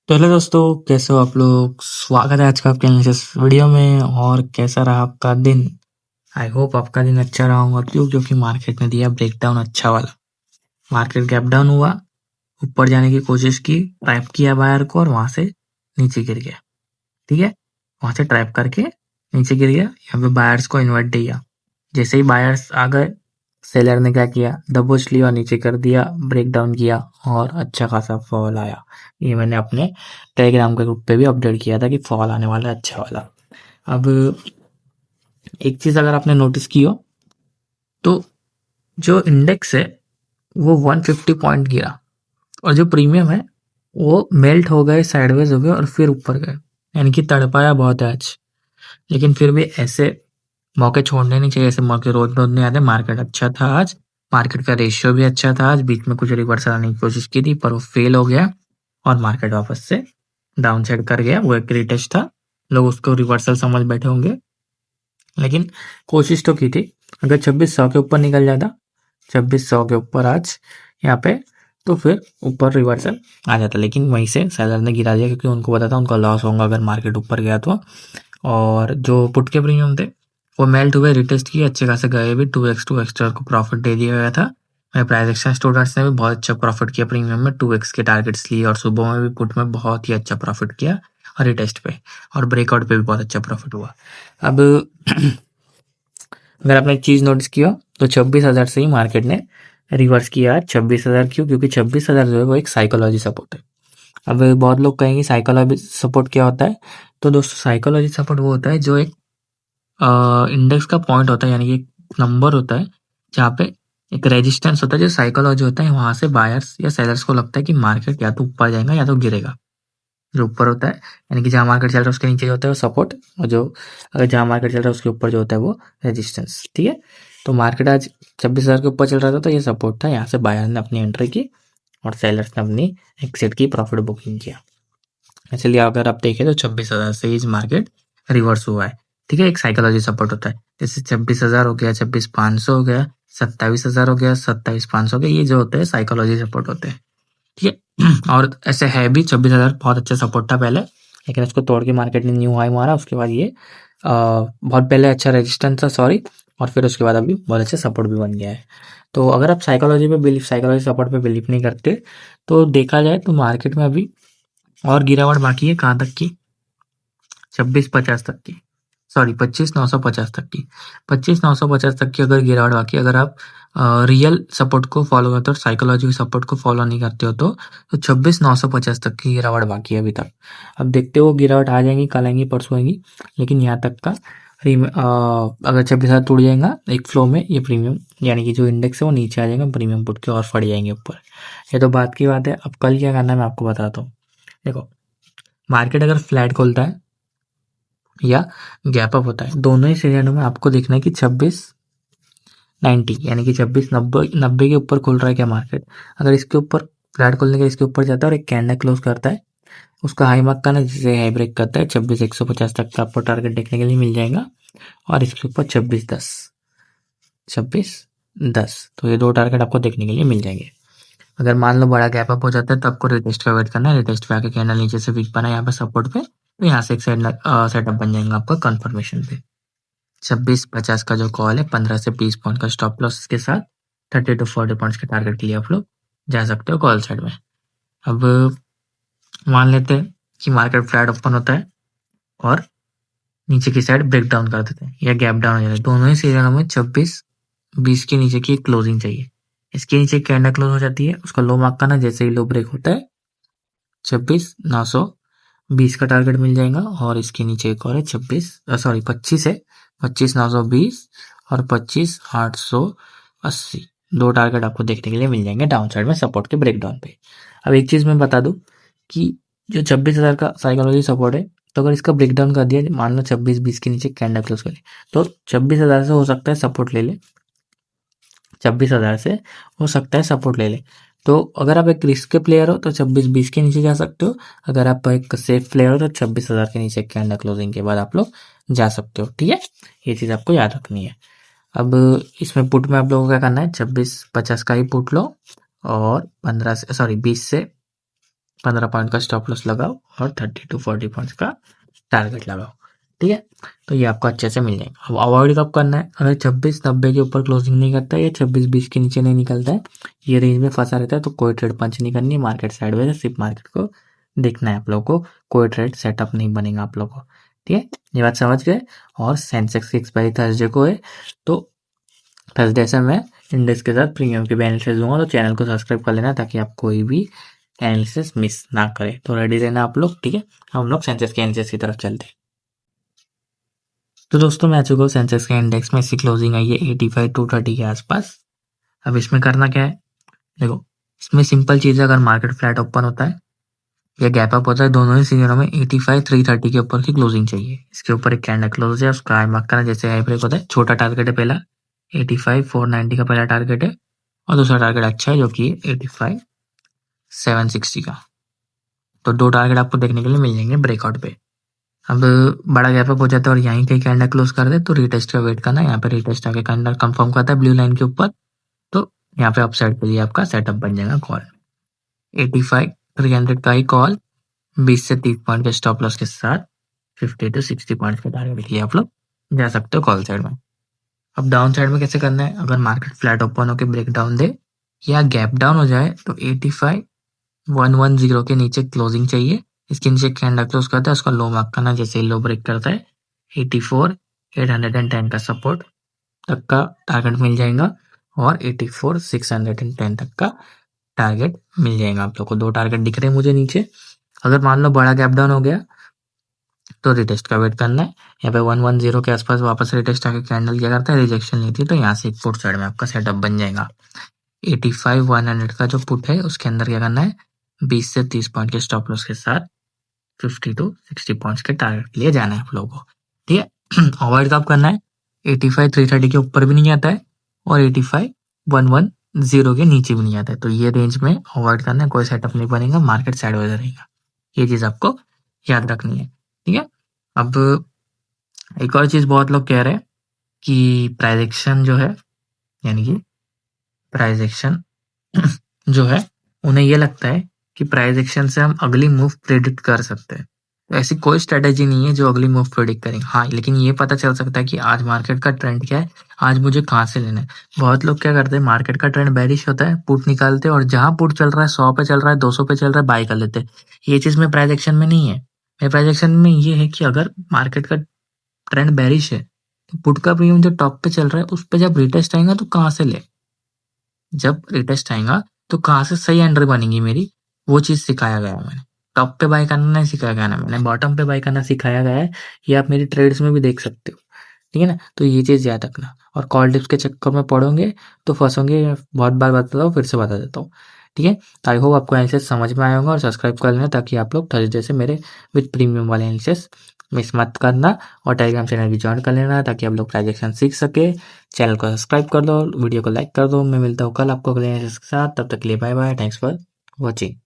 तो हेलो दोस्तों, कैसे हो आप लोग। स्वागत है आज का आपके इस वीडियो में। और कैसा रहा आपका दिन। आई होप आपका दिन अच्छा रहा होगा। क्यों? क्योंकि मार्केट ने दिया ब्रेकडाउन अच्छा वाला। मार्केट गैप डाउन हुआ, ऊपर जाने की कोशिश की, ट्रैप किया बायर को और वहां से नीचे गिर गया। ठीक है, वहां से ट्रैप करके नीचे गिर गया। यहाँ पे बायर्स को इन्वर्ट दिया। जैसे ही बायर्स आ गए, सेलर ने क्या किया, दबोच लिया और नीचे कर दिया, ब्रेक डाउन किया और अच्छा खासा फॉल आया। ये मैंने अपने टेलीग्राम के ग्रुप पे भी अपडेट किया था कि फॉल आने वाला है अच्छा वाला। अब एक चीज अगर आपने नोटिस की हो तो जो इंडेक्स है वो 150 पॉइंट गिरा और जो प्रीमियम है वो मेल्ट हो गए, साइडवेज हो गए और फिर ऊपर गए। यानी कि तड़पाया बहुत है आज। लेकिन फिर भी ऐसे मौके छोड़ने नहीं चाहिए। ऐसे मौके रोज रोज नहीं आते। मार्केट अच्छा था आज, मार्केट का रेशियो भी अच्छा था आज। बीच में कुछ रिवर्सल आने की कोशिश की थी पर वो फेल हो गया और मार्केट वापस से डाउन साइड कर गया। वो एक रिटेस्ट था, लोग उसको रिवर्सल समझ बैठे होंगे, लेकिन कोशिश तो की थी। अगर 2600 के ऊपर निकल जाता, 2600 के ऊपर आज यहाँ पे, तो फिर ऊपर रिवर्सल आ जाता। लेकिन वहीं से सेलर ने गिरा दिया क्योंकि उनको पता था उनका लॉस होगा अगर मार्केट ऊपर गया तो। और जो पुट के प्रीमियम थे वो मेल्ट हुए, रिटेस्ट किए, अच्छे खासे गए भी। 2x को प्रॉफिट दे दिया गया था। मेरे प्राइस एक्शन स्टूडेंट्स ने भी बहुत अच्छा प्रॉफिट किया प्रीमियम में, 2x के टारगेट्स लिए और सुबह में भी पुट में बहुत ही अच्छा प्रॉफिट किया और रिटेस्ट पे और ब्रेकआउट पे भी बहुत अच्छा प्रॉफिट हुआ। अब अगर आपने एक चीज नोटिस किया तो 26,000 से ही मार्केट ने रिवर्स किया। 26,000 क्यों? क्योंकि 26,000 जो है वो एक साइकोलॉजी सपोर्ट है। अब बहुत लोग कहेंगे साइकोलॉजी सपोर्ट क्या होता है। तो दोस्तों, साइकोलॉजी सपोर्ट वो होता है जो एक इंडेक्स का पॉइंट होता है, यानी कि एक नंबर होता है जहाँ पे एक रेजिस्टेंस होता है। जो साइकोलॉजी होता है, वहां से बायर्स या सेलर्स को लगता है कि मार्केट या तो ऊपर जाएगा या तो गिरेगा। जो ऊपर होता है, यानी कि जहाँ मार्केट चल रहा है उसके नीचे जो होता है वो सपोर्ट, और जो अगर जहाँ मार्केट चल रहा है उसके ऊपर जो होता है वो रेजिस्टेंस। ठीक है, तो मार्केट आज 26,000 के ऊपर चल रहा था तो ये सपोर्ट था। यहाँ से बायर ने अपनी एंट्री की और सेलर्स ने अपनी एक्सिट की, प्रॉफिट बुकिंग किया। इसलिए अगर आप देखें तो 26,000 से ही मार्केट रिवर्स हुआ है। ठीक है, एक साइकोलॉजी सपोर्ट होता है। जैसे 26,000 हो गया, 26,500 हो गया, 27,000 हो गया, 27,500 हो गया, ये जो होते हैं साइकोलॉजी सपोर्ट होते हैं। ठीक है और ऐसे है भी। 26,000 बहुत अच्छा सपोर्ट था पहले, लेकिन उसको तोड़ के मार्केट ने न्यू हाई मारा। उसके बाद ये बहुत पहले अच्छा रेजिस्टेंस था, सॉरी, और फिर उसके बाद अभी बहुत अच्छा सपोर्ट भी बन गया है। तो अगर आप साइकोलॉजी सपोर्ट पे बिलीव नहीं करते तो देखा जाए तो मार्केट में अभी और गिरावट बाकी है। कहाँ तक की? 26,50 तक की, सॉरी 25,950 तक की। 25,950 तक की अगर गिरावट बाकी, अगर आप रियल सपोर्ट को फॉलो करते हो और साइकोलॉजी सपोर्ट को फॉलो नहीं करते हो तो 26,950 तक की गिरावट बाकी है अभी तक। अब देखते हो गिरावट आ जाएंगी, कल आएंगी, परसों आएंगी, लेकिन यहाँ तक का अगर 26,000 टूट जाएगा एक फ्लो में, ये प्रीमियम यानी कि जो इंडेक्स है वो नीचे आ जाएगा, प्रीमियम पुट के और फट जाएंगे ऊपर। ये तो बात की बात है। अब कल क्या करना है मैं आपको बताता हूँ। देखो, मार्केट अगर फ्लैट खोलता है या गैप अप होता है, दोनों ही सिनेरियो में आपको देखना है कि 2690 यानी कि 2690 के ऊपर खुल रहा है क्या मार्केट। अगर इसके ऊपर फ्लैट खोलने के इसके ऊपर जाता है और एक कैंडल क्लोज करता है, उसका हाई मार्क का ना जिसे हाई ब्रेक करता है, 26,150 तक का आपको टारगेट देखने के लिए मिल जाएगा। और इसके ऊपर 2610 तो ये दो टारगेट आपको देखने के लिए मिल जाएंगे। अगर मान लो बड़ा गैप अप हो जाता है तो आपको रिटेस्ट का वेट करना है। रिटेस्ट पे आके कैंडल नीचे से वीक बना यहाँ पे सपोर्ट पे, तो यहाँ से एक सेटअप बन जाएगा आपका कंफर्मेशन पे। 2650 का जो कॉल है, 15 से 20 पॉइंट का स्टॉप लॉस के साथ 30 टू 40 पॉइंट्स के टारगेट के लिए आप लोग जा सकते हो कॉल साइड में। अब मान लेते हैं कि मार्केट फ्लैट ओपन होता है और नीचे की साइड ब्रेक डाउन कर देते हैं या गैप डाउन हो जाता है। दोनों ही सीरियल में 26-20 के नीचे की क्लोजिंग चाहिए। इसके नीचे कैंडल क्लोज हो जाती है, उसका लो मार्क का ना जैसे ही लो ब्रेक होता है 26,920 का टारगेट मिल जाएगा। और इसके नीचे एक और है 25 है, 25,920 और 25,880। दो टारगेट आपको देखने के लिए मिल जाएंगे डाउन साइड में सपोर्ट के ब्रेकडाउन पे। अब एक चीज मैं बता दूं कि जो 26,000 का साइकोलॉजी सपोर्ट है, तो अगर इसका ब्रेकडाउन कर दिया, मान लो 26-20 के नीचे कैंडल क्लोज करे, तो 26,000 से हो सकता है सपोर्ट ले ले, 26,000 से हो सकता है सपोर्ट ले ले। तो अगर आप एक रिस्क के प्लेयर हो तो 26-20 के नीचे जा सकते हो। अगर आप एक सेफ प्लेयर हो तो 26,000 के नीचे कैंडल क्लोजिंग के बाद आप लोग जा सकते हो। ठीक है, ये चीज आपको याद रखनी है। अब इसमें पुट में आप लोगों को क्या करना है, 2650 का ही पुट लो और 15 से, सॉरी 20 से 15 पॉइंट का स्टॉप लॉस लगाओ और 30 to 40 पॉइंट्स का टारगेट लगाओ। ठीक है, तो ये आपको अच्छे से मिल जाएगा। अब अवॉइड कब करना है, अगर 2690 के ऊपर क्लोजिंग नहीं करता है या 2620 के नीचे नहीं निकलता है, ये रेंज में फंसा रहता है, तो कोई ट्रेड पंच नहीं करनी, मार्केट साइडवेज है, सिर्फ मार्केट को देखना है आप लोगों को, कोई ट्रेड सेटअप नहीं बनेगा आप लोगों को। ठीक है, ये बात समझ गए। और सेंसेक्स की एक्सपायरी थर्सडे को है, तो थर्सडे से मैं इंडेक्स के साथ प्रीमियम की भी एनालिसिस दूंगा, तो चैनल को सब्सक्राइब कर लेना ताकि आप कोई भी एनालिसिस मिस ना करें। तो रेडी रहना आप लोग। ठीक है, हम लोग सेंसेक्स के एनालिसिस की तरफ चलते हैं। तो दोस्तों मैं आ चुका हूँ सेंसेक्स के इंडेक्स में, इसकी क्लोजिंग आई है 85,230 के आसपास। अब इसमें करना क्या है, देखो इसमें सिंपल चीज़ है, अगर मार्केट फ्लैट ओपन होता है या गैप अप होता है, दोनों ही सीजनों में 85,330 के ऊपर की क्लोजिंग चाहिए। इसके ऊपर एक कैंडल क्लोज है, उसका आई मार्क करना, जैसे आई ब्रेक होता है। छोटा टारगेट है पहला 85,490 का पहला टारगेट है, और दूसरा टारगेट अच्छा है जो कि 85,760 का। तो दो टारगेट आपको देखने के लिए मिल जाएंगे ब्रेकआउट पे। अब बड़ा गैप अप हो जाता है और यहीं कहीं कैंडल क्लोज कर दे तो रीटेस्ट का वेट करना है। यहाँ पे रीटेस्ट आके कैंडल कंफर्म करता है ब्लू लाइन के ऊपर, तो यहाँ पे अपसाइड के लिए आपका सेटअप बन जाएगा कॉल 85,300 का ही कॉल, 20 से 30 पॉइंट के स्टॉप लॉस के साथ 50 to 60 पॉइंट के टारगेट के लिए आप लोग जा सकते हो कॉल साइड में। अब डाउन साइड में कैसे करना है, अगर मार्केट फ्लैट ओपन होकर ब्रेक डाउन दे या गैप डाउन हो जाए तो 85,110 के नीचे क्लोजिंग चाहिए। इसके नीचे कैंडल क्लोज करता है, उसका लो मार्क करना, जैसे लो ब्रेक करता है 84,810 का सपोर्ट तक का टारगेट मिल जाएगा और 84,610 तक का टारगेट मिल जाएगा आप लोग को। दो टारगेट दिख रहे हैं मुझे नीचे। अगर मान लो बड़ा गैप डाउन हो गया तो रिटेस्ट का वेट करना है। यहाँ पे 110 के आसपास वापस रिटेस्ट आके कैंडल क्या करता है, रिजेक्शन लेती है, तो यहाँ से एक पुट साइड में आपका सेटअप बन जाएगा। 85,100 का जो पुट है उसके अंदर क्या करना है, 20 से 30 पॉइंट के स्टॉप लॉस के साथ 50 to 60 पॉइंट्स के टारगेट के लिए जाना है आप लोगों को। ठीक है, अवॉइड कब करना है, 85,330 के ऊपर भी नहीं आता है और 85,110 के नीचे भी नहीं आता है, तो ये रेंज में अवॉइड करना है, कोई सेटअप नहीं बनेगा, मार्केट साइडवेज रहेगा। ये चीज आपको याद रखनी है। ठीक है, अब एक और चीज बहुत लोग कह रहे हैं कि प्राइस एक्शन जो है, यानी कि प्राइस एक्शन जो है, उन्हें ये लगता है कि प्राइस एक्शन से हम अगली मूव प्रेडिक्ट कर सकते हैं। तो ऐसी कोई स्ट्रेटेजी नहीं है जो अगली मूव प्रेडिक्ट करेंगे। हाँ, लेकिन ये पता चल सकता है कि आज मार्केट का ट्रेंड क्या है, आज मुझे कहाँ से लेना है। बहुत लोग क्या करते हैं, मार्केट का ट्रेंड बेरिश होता है, पुट निकालते हैं और जहां पुट चल रहा है 100 पे चल रहा है, 200 पे चल रहा है, बाय कर लेते हैं। ये चीज में प्राइस एक्शन में नहीं है। मेरे प्राइस एक्शन में ये है कि अगर मार्केट का ट्रेंड बेरिश है तो पुट का प्रीमियम जो टॉप पे चल रहा है उस पे जब रिटेस्ट आएगा तो कहाँ से ले, जब रिटेस्ट आएगा तो कहाँ से सही एंट्री बनेगी मेरी, वो चीज सिखाया गया है मैंने। टॉप पे बाय करना नहीं सिखाया गया ना मैंने, बॉटम पे बाय करना सिखाया गया है। ये आप मेरी ट्रेड्स में भी देख सकते हो। ठीक है ना, तो ये चीज याद रखना। और कॉल टिप्स के चक्कर में पढ़ोगे तो फंसोगे, बहुत बार बताता हूँ, फिर से बता देता हूँ। ठीक है, तो आई होप आपको एनालिसिस समझ में आया होगा, और सब्सक्राइब कर लेना ताकि आप लोग थर्सडे से मेरे विद प्रीमियम वाले एनालिसिस मिस मत करना, और टेलीग्राम चैनल भी ज्वाइन कर लेना ताकि आप लोग ट्रांजेक्शन सीख सके। चैनल को सब्सक्राइब कर दो, वीडियो को लाइक कर दो। मैं मिलता हूँ कल आपको अगले एनालिसिस के साथ, तब तक के लिए bye bye, thanks for watching.